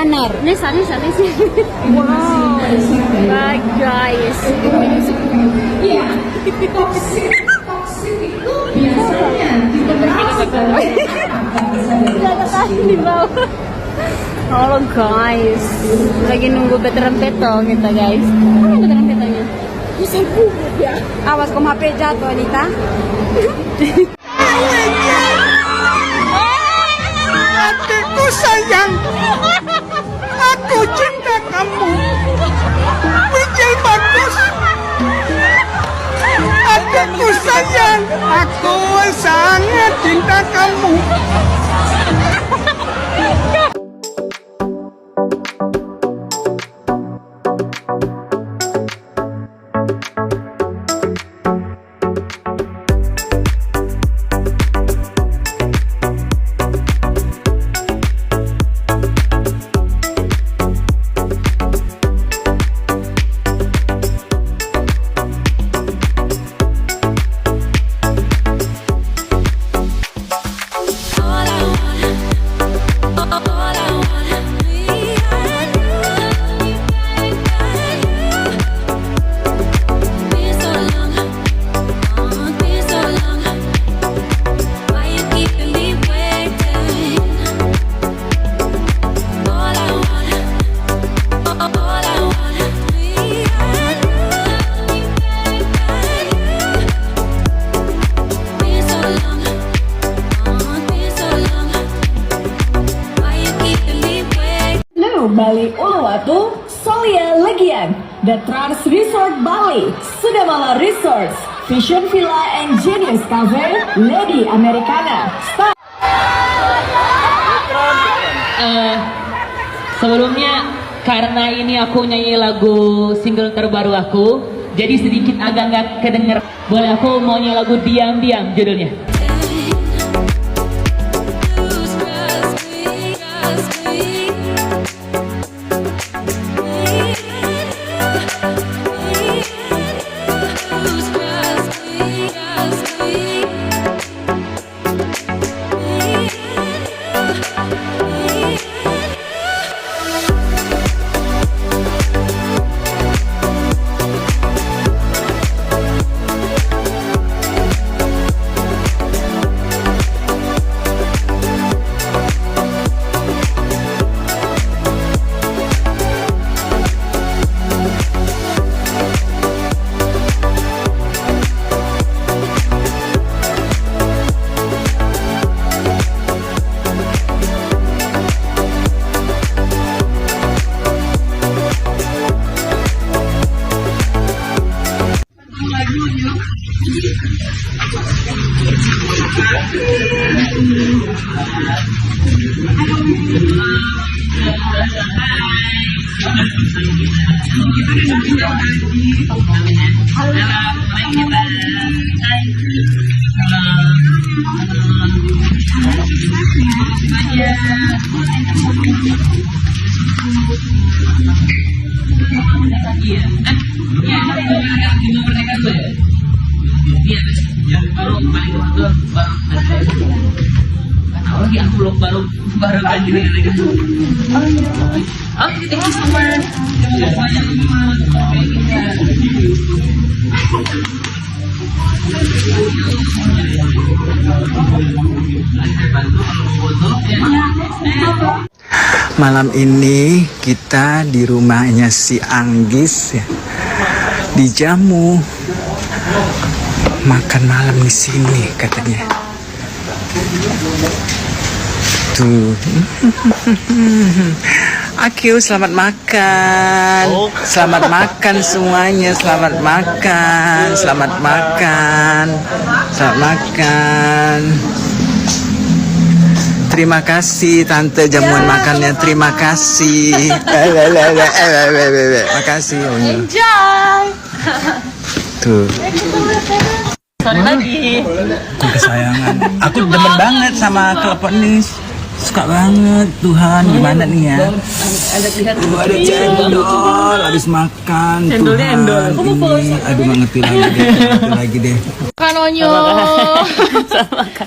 Runner. Nesa sih. Wow. Baik guys. Di bawah. Halo guys, lagi nunggu veteran peto kita guys. Mana veteran petonya? Bisa gugup ya. Awas kok HP jatuh Anita. Hatiku sayang, aku cinta kamu. Wijay bagus. Hatiku sayang, aku sangat cinta kamu. Bali Uluwatu, Solia Legian, The Trans Resort Bali, Sudamala Resorts, Vision Villa and Genius Cafe, Lady Americana. Sebelumnya karena ini aku nyanyi lagu single terbaru aku, jadi sedikit agak nggak kedenger. Boleh aku mau nyanyi lagu Diam-Diam judulnya. Baru lagi gitu. Oke, thank you so much. Malam ini kita di rumahnya si Anggis ya, dijamu makan malam di sini katanya. Tuh. Akyu, selamat makan. Selamat makan semuanya. Selamat makan. Selamat makan. Selamat makan. Terima kasih tante jamuan makannya. Terima kasih. Makasih. Enjoy. Tuh. Sorry lagi. Kesayangan. Aku demen banget sama kelapa nih. Suka banget. Tuhan, gimana nih ya? Ada cendol habis makan. Cendolnya endol. Ini, aduh nggak ngerti lagi deh. Ngerti lagi deh. Makan Onyo.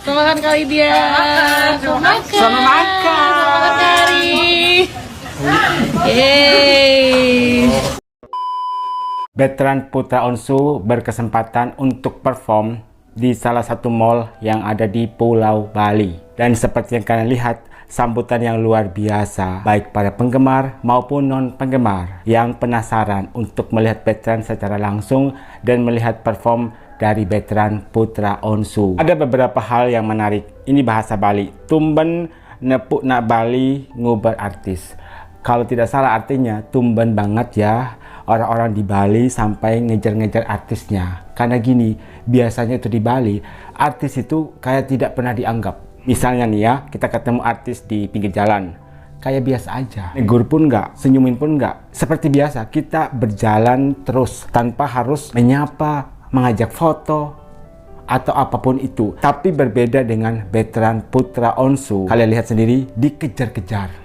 Sama makan kali dia. Sama makan. Sama makan. Sama makan Kari. Yeay. Veteran Putra Onsu berkesempatan untuk perform di salah satu mall yang ada di Pulau Bali. Dan seperti yang kalian lihat, sambutan yang luar biasa baik para penggemar maupun non-penggemar yang penasaran untuk melihat veteran secara langsung dan melihat perform dari veteran Putra Onsu. Ada beberapa hal yang menarik. Ini bahasa Bali. Tumben nepuk nak Bali ngubar artis. Kalau tidak salah artinya tumben banget ya orang-orang di Bali sampai ngejar-ngejar artisnya. Karena gini, biasanya itu di Bali artis itu kayak tidak pernah dianggap. Misalnya nih ya, kita ketemu artis di pinggir jalan, kayak biasa aja. Negur pun nggak, senyumin pun nggak. Seperti biasa, kita berjalan terus tanpa harus menyapa, mengajak foto, atau apapun itu. Tapi berbeda dengan veteran Putra Onsu. Kalian lihat sendiri, dikejar-kejar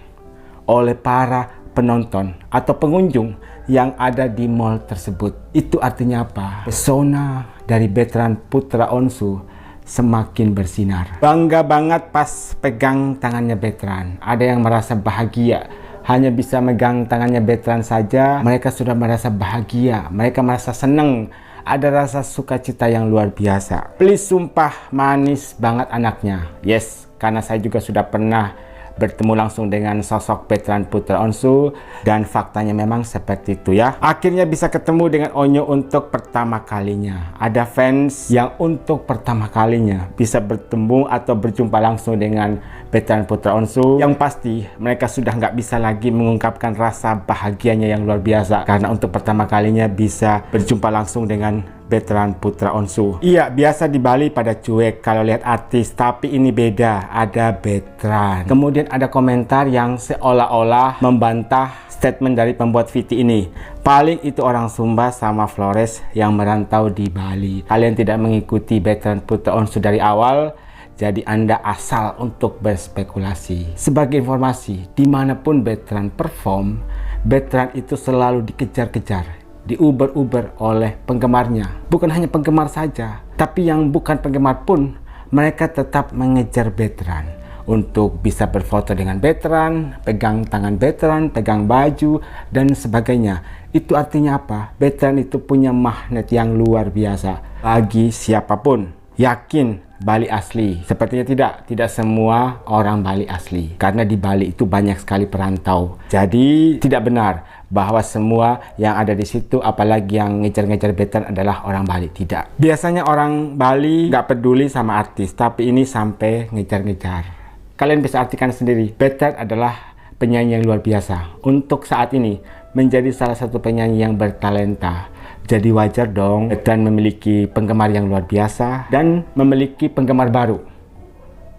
oleh para penonton atau pengunjung yang ada di mall tersebut. Itu artinya apa? Pesona dari veteran Putra Onsu semakin bersinar. Bangga banget pas pegang tangannya veteran. Ada yang merasa bahagia. Hanya bisa megang tangannya veteran saja, mereka sudah merasa bahagia. Mereka merasa senang. Ada rasa sukacita yang luar biasa. Please, sumpah manis banget anaknya. Yes, karena saya juga sudah pernah bertemu langsung dengan sosok veteran Putra Onsu dan faktanya memang seperti itu ya. Akhirnya bisa ketemu dengan Onyo untuk pertama kalinya. Ada fans yang untuk pertama kalinya bisa bertemu atau berjumpa langsung dengan veteran Putra Onsu. Yang pasti mereka sudah nggak bisa lagi mengungkapkan rasa bahagianya yang luar biasa karena untuk pertama kalinya bisa berjumpa langsung dengan veteran Putra Onsu. Iya, biasa di Bali pada cuek kalau lihat artis, tapi ini beda, ada veteran. Kemudian ada komentar yang seolah-olah membantah statement dari pembuat VT ini. Paling itu orang Sumba sama Flores yang merantau di Bali. Kalian tidak mengikuti veteran Putra Onsu dari awal, jadi Anda asal untuk berspekulasi. Sebagai informasi, dimanapun veteran perform, veteran itu selalu dikejar-kejar, diuber-uber oleh penggemarnya. Bukan hanya penggemar saja, tapi yang bukan penggemar pun mereka tetap mengejar veteran untuk bisa berfoto dengan veteran, pegang tangan veteran, pegang baju dan sebagainya. Itu artinya apa? Veteran itu punya magnet yang luar biasa bagi siapapun. Yakin Bali asli? Sepertinya tidak semua orang Bali asli, karena di Bali itu banyak sekali perantau. Jadi tidak benar bahwa semua yang ada di situ, apalagi yang ngejar-ngejar veteran adalah orang Bali. Tidak. Biasanya orang Bali nggak peduli sama artis, tapi ini sampai ngejar-ngejar. Kalian bisa artikan sendiri, veteran adalah penyanyi yang luar biasa. Untuk saat ini menjadi salah satu penyanyi yang bertalenta. Jadi wajar dong veteran memiliki penggemar yang luar biasa dan memiliki penggemar baru.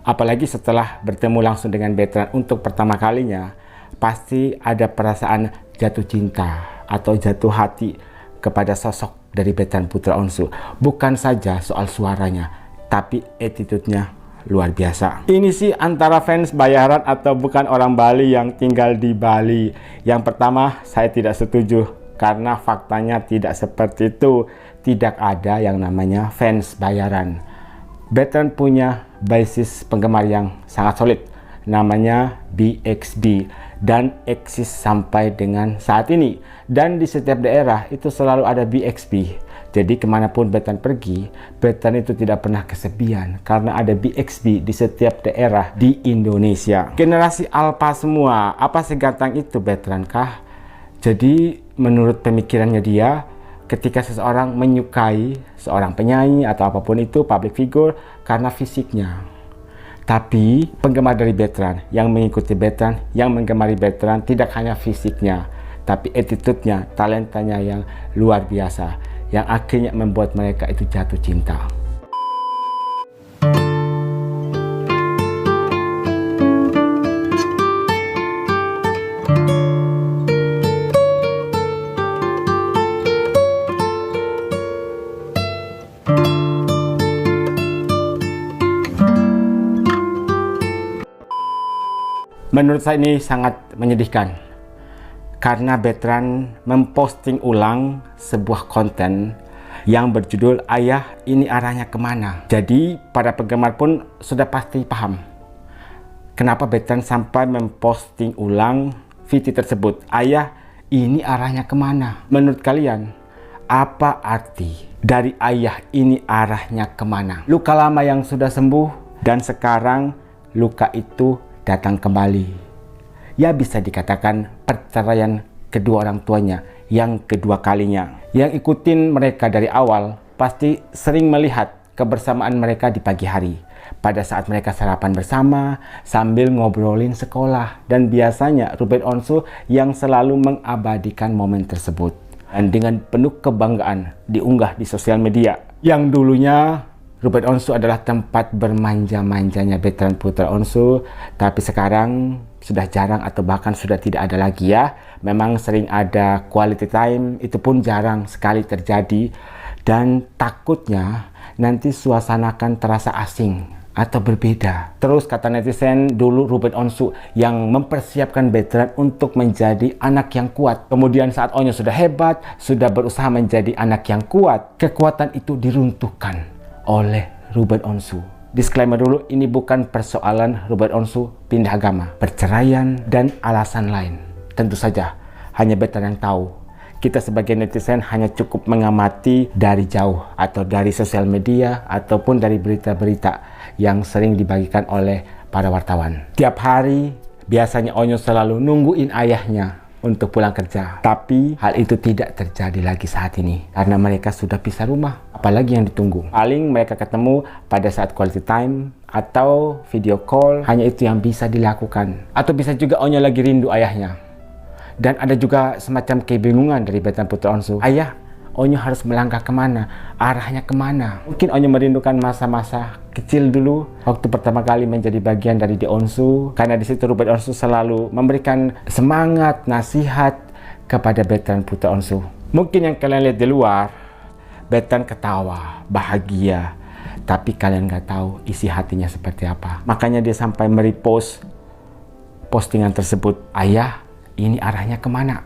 Apalagi setelah bertemu langsung dengan veteran untuk pertama kalinya, pasti ada perasaan jatuh cinta atau jatuh hati kepada sosok dari veteran Putra Onsu. Bukan saja soal suaranya, tapi attitude-nya luar biasa. Ini sih antara fans bayaran atau bukan orang Bali yang tinggal di Bali. Yang pertama, saya tidak setuju. Karena faktanya tidak seperti itu. Tidak ada yang namanya fans bayaran. Veteran punya basis penggemar yang sangat solid. Namanya BXB. Dan eksis sampai dengan saat ini. Dan di setiap daerah itu selalu ada BXB. Jadi kemanapun veteran pergi, veteran itu tidak pernah kesepian. Karena ada BXB di setiap daerah di Indonesia. Generasi alpha semua. Apa segantang itu veteran kah? Jadi menurut pemikirannya dia, ketika seseorang menyukai seorang penyanyi atau apapun itu, public figure, karena fisiknya. Tapi penggemar dari veteran, yang mengikuti veteran, yang menggemari veteran tidak hanya fisiknya, tapi attitude-nya, talentanya yang luar biasa, yang akhirnya membuat mereka itu jatuh cinta. Menurut saya ini sangat menyedihkan karena veteran memposting ulang sebuah konten yang berjudul "Ayah, ini arahnya kemana?". Jadi para penggemar pun sudah pasti paham kenapa veteran sampai memposting ulang VT tersebut. Ayah, ini arahnya kemana? Menurut kalian, apa arti dari ayah ini arahnya kemana? Luka lama yang sudah sembuh dan sekarang luka itu datang kembali. Ya bisa dikatakan perceraian kedua orang tuanya yang kedua kalinya. Yang ikutin mereka dari awal pasti sering melihat kebersamaan mereka di pagi hari. Pada saat mereka sarapan bersama sambil ngobrolin sekolah. Dan biasanya Ruben Onsu yang selalu mengabadikan momen tersebut. Dan dengan penuh kebanggaan diunggah di sosial media. Yang dulunya Ruben Onsu adalah tempat bermanja-manjanya veteran putra Onsu. Tapi sekarang sudah jarang atau bahkan sudah tidak ada lagi ya. Memang sering ada quality time, itu pun jarang sekali terjadi. Dan takutnya nanti suasana akan terasa asing atau berbeda. Terus kata netizen, dulu Ruben Onsu yang mempersiapkan veteran untuk menjadi anak yang kuat. Kemudian saat Onyo sudah hebat, sudah berusaha menjadi anak yang kuat, kekuatan itu diruntuhkan oleh Ruben Onsu. Disclaimer dulu, ini bukan persoalan Ruben Onsu pindah agama, perceraian, dan alasan lain. Tentu saja, hanya veteran yang tahu. Kita sebagai netizen hanya cukup mengamati dari jauh atau dari sosial media ataupun dari berita-berita yang sering dibagikan oleh para wartawan. Tiap hari biasanya Onyo selalu nungguin ayahnya untuk pulang kerja. Tapi hal itu tidak terjadi lagi saat ini karena mereka sudah pisah rumah. Apalagi yang ditunggu? Paling mereka ketemu pada saat quality time atau video call, hanya itu yang bisa dilakukan. Atau bisa juga Onyo lagi rindu ayahnya. Dan ada juga semacam kebingungan dari veteran putra Onsu. Ayah, Onyo harus melangkah kemana? Arahnya kemana? Mungkin Onyo merindukan masa-masa kecil dulu, waktu pertama kali menjadi bagian dari The Onsu. Karena di situ Ruben Onsu selalu memberikan semangat, nasihat kepada veteran putra Onsu. Mungkin yang kalian lihat di luar, veteran ketawa, bahagia. Tapi kalian nggak tahu isi hatinya seperti apa. Makanya dia sampai merepost postingan tersebut. Ayah, ini arahnya kemana?